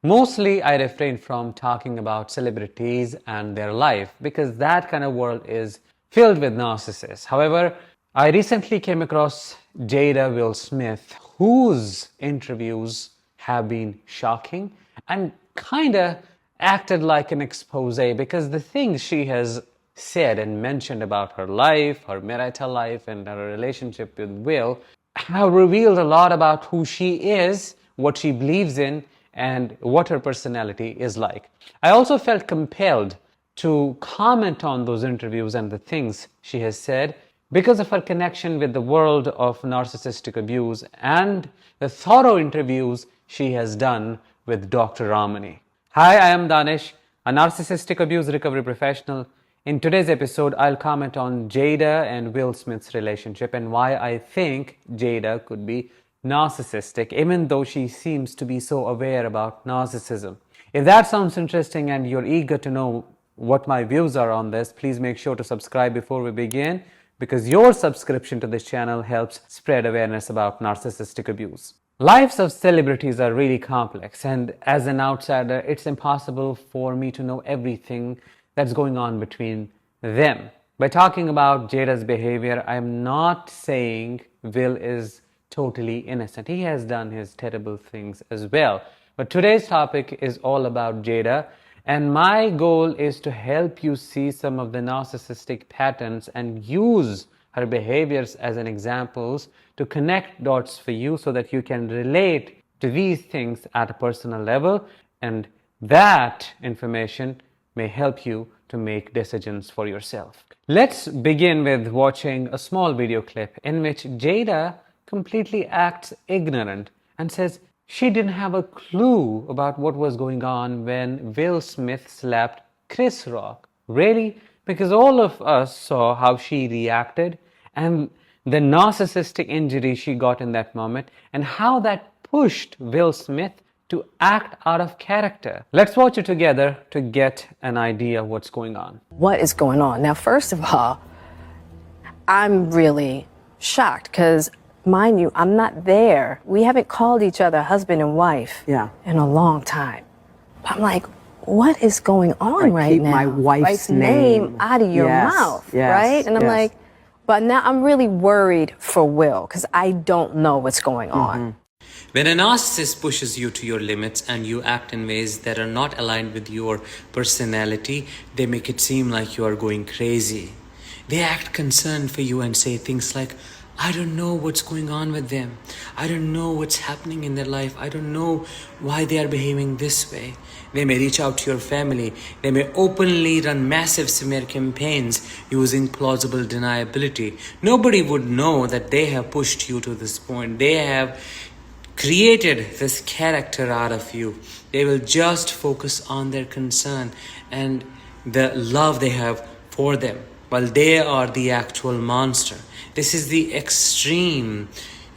Mostly, I refrain from talking about celebrities and their life because that kind of world is filled with narcissists. However, I recently came across Jada Will Smith, whose interviews have been shocking and kind of acted like an expose because the things she has said and mentioned about her life, her marital life, and her relationship with Will have revealed a lot about who she is, what she believes in, and what her personality is like. I also felt compelled to comment on those interviews and the things she has said because of her connection with the world of narcissistic abuse and the thorough interviews she has done with Dr. Ramani. Hi, I am Danish, a narcissistic abuse recovery professional. In today's episode, I'll comment on Jada and Will Smith's relationship and why I think Jada could be narcissistic, even though she seems to be so aware about narcissism. If that sounds interesting and you're eager to know what my views are on this, please make sure to subscribe before we begin, because your subscription to this channel helps spread awareness about narcissistic abuse. Lives of celebrities are really complex, and as an outsider, it's impossible for me to know everything that's going on between them. By talking about Jada's behavior, I'm not saying Will is totally innocent. He has done his terrible things as well. But today's topic is all about Jada, and my goal is to help you see some of the narcissistic patterns and use her behaviors as an examples to connect dots for you so that you can relate to these things at a personal level, and that information may help you to make decisions for yourself. Let's begin with watching a small video clip in which Jada completely acts ignorant and says she didn't have a clue about what was going on when Will Smith slapped Chris Rock. Really? Because all of us saw how she reacted and the narcissistic injury she got in that moment and how that pushed Will Smith to act out of character. Let's watch it together to get an idea of what's going on. What is going on? Now, first of all, I'm really shocked because, mind you, I'm not there. We haven't called each other husband and wife in a long time. I'm like, what is going on right keep now? my wife's name out of your mouth, right? And I'm like, but now I'm really worried for Will because I don't know what's going on. When a narcissist pushes you to your limits and you act in ways that are not aligned with your personality, they make it seem like you are going crazy. They act concerned for you and say things like, I don't know what's going on with them. I don't know what's happening in their life. I don't know why they are behaving this way. They may reach out to your family. They may openly run massive smear campaigns using plausible deniability. Nobody would know that they have pushed you to this point. They have created this character out of you. They will just focus on their concern and the love they have for them, while they are the actual monster. This is the extreme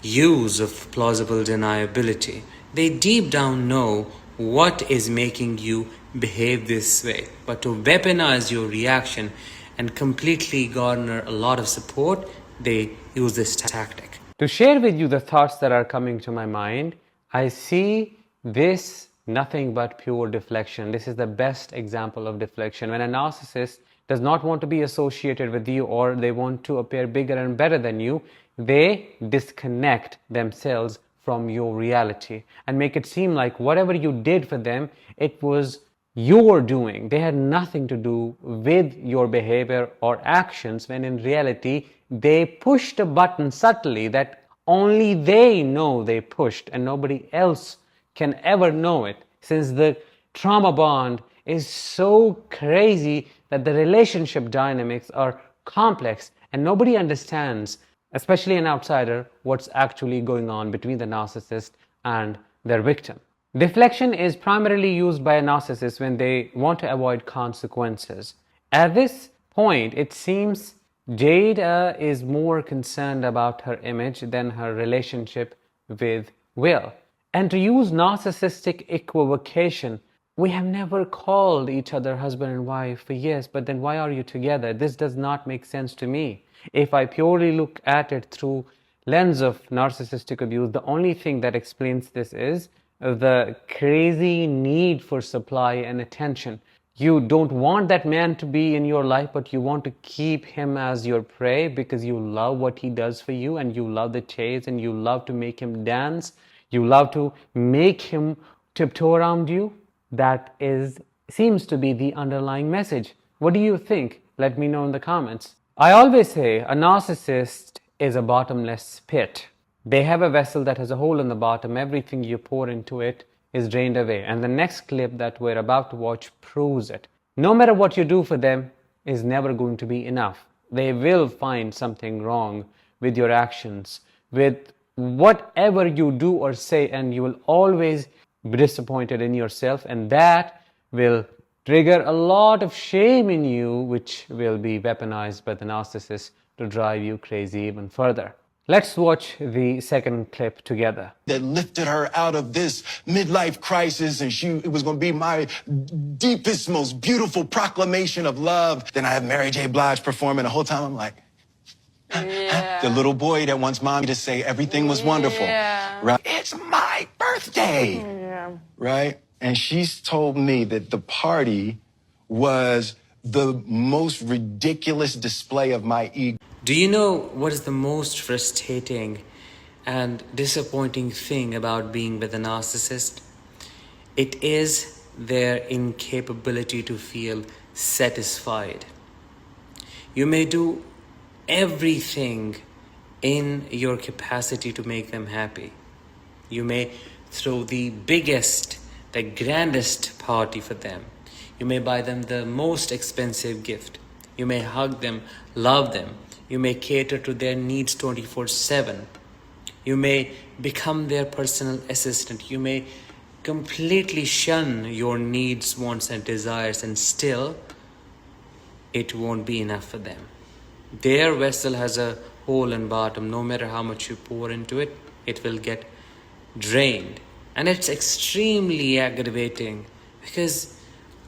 use of plausible deniability. They deep down know what is making you behave this way, but to weaponize your reaction and completely garner a lot of support, they use this tactic. To share with you the thoughts that are coming to my mind, I see this nothing but pure deflection. This is the best example of deflection. When a narcissist does not want to be associated with you or they want to appear bigger and better than you, they disconnect themselves from your reality and make it seem like whatever you did for them, it was your doing. They had nothing to do with your behavior or actions, when in reality, they pushed a button subtly that only they know they pushed and nobody else can ever know it, since the trauma bond is so crazy that the relationship dynamics are complex and nobody understands, especially an outsider, what's actually going on between the narcissist and their victim. Deflection is primarily used by a narcissist when they want to avoid consequences. At this point, it seems Jada is more concerned about her image than her relationship with Will. And to use narcissistic equivocation, we have never called each other husband and wife for years, but then why are you together? This does not make sense to me. If I purely look at it through lens of narcissistic abuse, the only thing that explains this is the crazy need for supply and attention. You don't want that man to be in your life, but you want to keep him as your prey because you love what he does for you, and you love the chase, and you love to make him dance. You love to make him tiptoe around you. That seems to be the underlying message. What do you think? Let me know in the comments. I always say a narcissist is a bottomless pit. They have a vessel that has a hole in the bottom. Everything you pour into it is drained away. And the next clip that we're about to watch proves it. No matter what you do for them is never going to be enough. They will find something wrong with your actions, with whatever you do or say, and you will always be disappointed in yourself, and that will trigger a lot of shame in you, which will be weaponized by the narcissist to drive you crazy even further. Let's watch the second clip together. That lifted her out of this midlife crisis, and it was going to be my deepest, most beautiful proclamation of love. Then I have Mary J. Blige performing. The whole time I'm like, the little boy that wants mommy to say everything was wonderful. Right? It's my birthday. Right? And she's told me that the party was the most ridiculous display of my ego. Do you know what is the most frustrating and disappointing thing about being with a narcissist? It is their incapability to feel satisfied. You may do everything in your capacity to make them happy. You may throw the biggest, the grandest party for them. You may buy them the most expensive gift. You may hug them, love them. You may cater to their needs 24/7. You may become their personal assistant. You may completely shun your needs, wants, and desires, and still it won't be enough for them. Their vessel has a hole and bottom. No matter how much you pour into it, it will get drained. And it's extremely aggravating because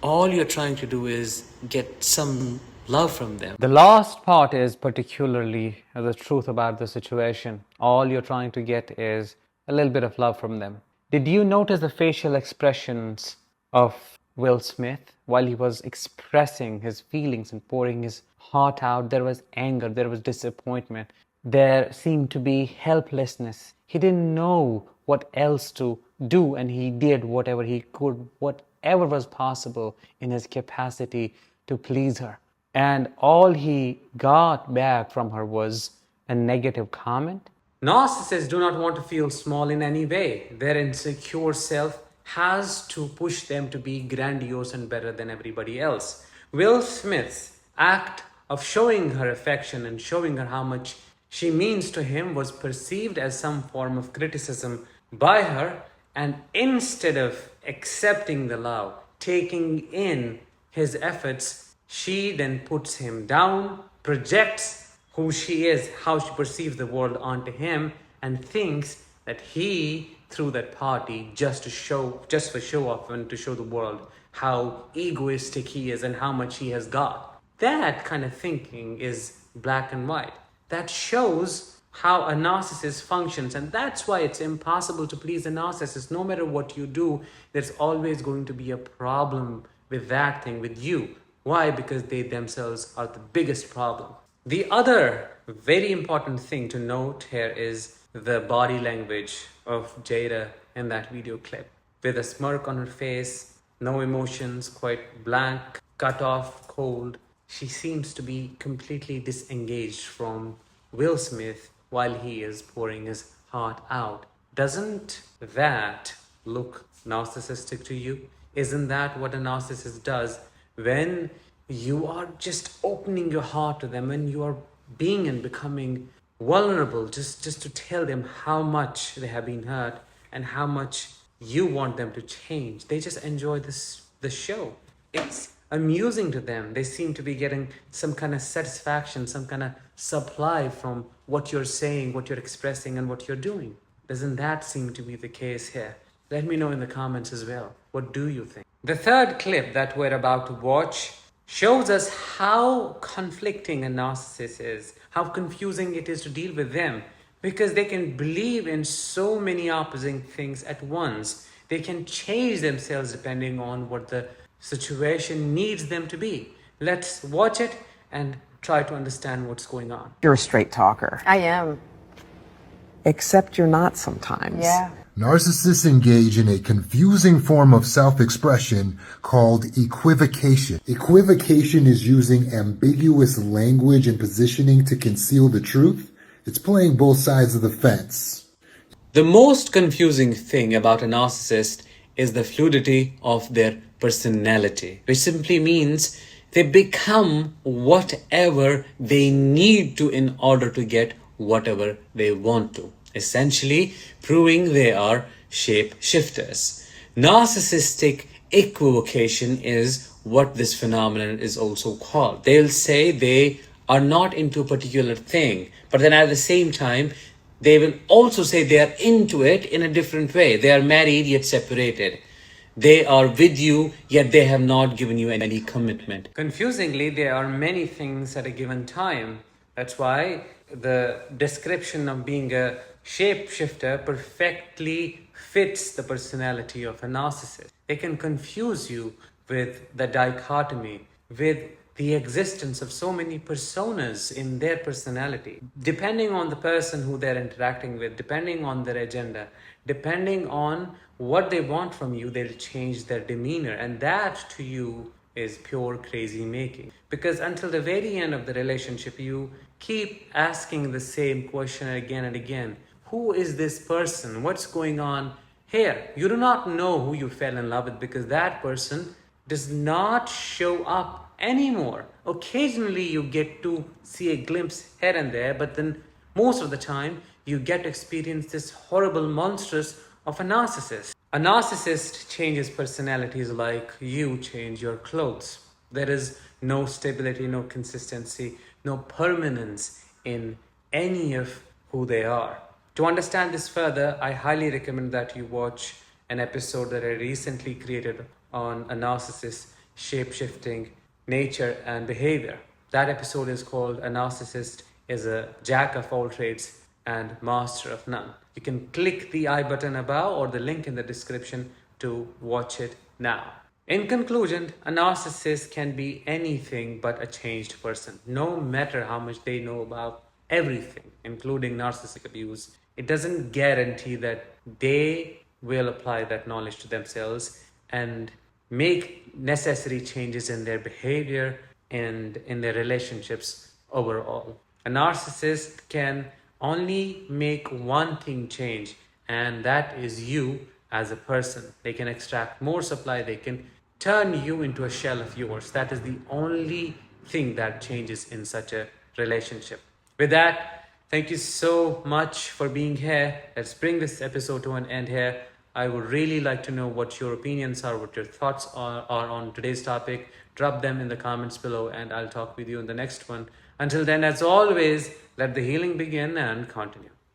all you're trying to do is get some love from them. The last part is particularly the truth about the situation. All you're trying to get is a little bit of love from them. Did you notice the facial expressions of Will Smith while he was expressing his feelings and pouring his heart out? There was anger, there was disappointment, there seemed to be helplessness. He didn't know what else to do, and he did whatever he could, whatever was possible in his capacity to please her. And all he got back from her was a negative comment. Narcissists do not want to feel small in any way. Their insecure self has to push them to be grandiose and better than everybody else. Will Smith's act of showing her affection and showing her how much she means to him was perceived as some form of criticism by her, and instead of accepting the love, taking in his efforts, she then puts him down, projects who she is, how she perceives the world onto him, and thinks that he threw that party just for show off and to show the world how egoistic he is and how much he has got. That kind of thinking is black and white. That shows how a narcissist functions, and that's why it's impossible to please a narcissist. No matter what you do, there's always going to be a problem with that thing, with you. Why? Because they themselves are the biggest problem. The other very important thing to note here is the body language of Jada in that video clip. With a smirk on her face, no emotions, quite blank, cut off, cold. She seems to be completely disengaged from Will Smith while he is pouring his heart out. Doesn't that look narcissistic to you? Isn't that what a narcissist does? When you are just opening your heart to them, when you are being and becoming vulnerable, just to tell them how much they have been hurt and how much you want them to change. They just enjoy the show. It's amusing to them. They seem to be getting some kind of satisfaction, some kind of supply from what you're saying, what you're expressing, and what you're doing. Doesn't that seem to be the case here? Let me know in the comments as well. What do you think? The third clip that we're about to watch shows us how conflicting a narcissist is, how confusing it is to deal with them, because they can believe in so many opposing things at once. They can change themselves depending on what the situation needs them to be. Let's watch it and try to understand what's going on. You're a straight talker. I am. Except you're not sometimes. Yeah. Narcissists engage in a confusing form of self-expression called equivocation. Equivocation is using ambiguous language and positioning to conceal the truth. It's playing both sides of the fence. The most confusing thing about a narcissist is the fluidity of their personality, which simply means they become whatever they need to in order to get whatever they want to, essentially proving they are shape-shifters. Narcissistic equivocation is what this phenomenon is also called. They'll say they are not into a particular thing, but then at the same time, they will also say they are into it in a different way. They are married yet separated. They are with you, yet they have not given you any commitment. Confusingly, there are many things at a given time. That's why the description of being a shapeshifter perfectly fits the personality of a narcissist. They can confuse you with the dichotomy, with the existence of so many personas in their personality. Depending on the person who they're interacting with, depending on their agenda, depending on what they want from you, they'll change their demeanor. And that to you is pure crazy making. Because until the very end of the relationship, you keep asking the same question again and again. Who is this person? What's going on here? You do not know who you fell in love with because that person does not show up anymore. Occasionally you get to see a glimpse here and there, but then most of the time you get to experience this horrible monstrous of a narcissist. A narcissist changes personalities like you change your clothes. There is no stability, no consistency, no permanence in any of who they are. To understand this further, I highly recommend that you watch an episode that I recently created on a narcissist's shape-shifting nature and behavior. That episode is called "A Narcissist is a Jack of all trades and master of none." You can click the I button above or the link in the description to watch it now. In conclusion, a narcissist can be anything but a changed person. No matter how much they know about everything, including narcissistic abuse, it doesn't guarantee that they will apply that knowledge to themselves and make necessary changes in their behavior and in their relationships overall. A narcissist can only make one thing change, and that is you as a person. They can extract more supply, they can turn you into a shell of yours. That is the only thing that changes in such a relationship. With that, thank you so much for being here. Let's bring this episode to an end here. I would really like to know what your opinions are, what your thoughts are on today's topic. Drop them in the comments below and I'll talk with you in the next one. Until then, as always, let the healing begin and continue.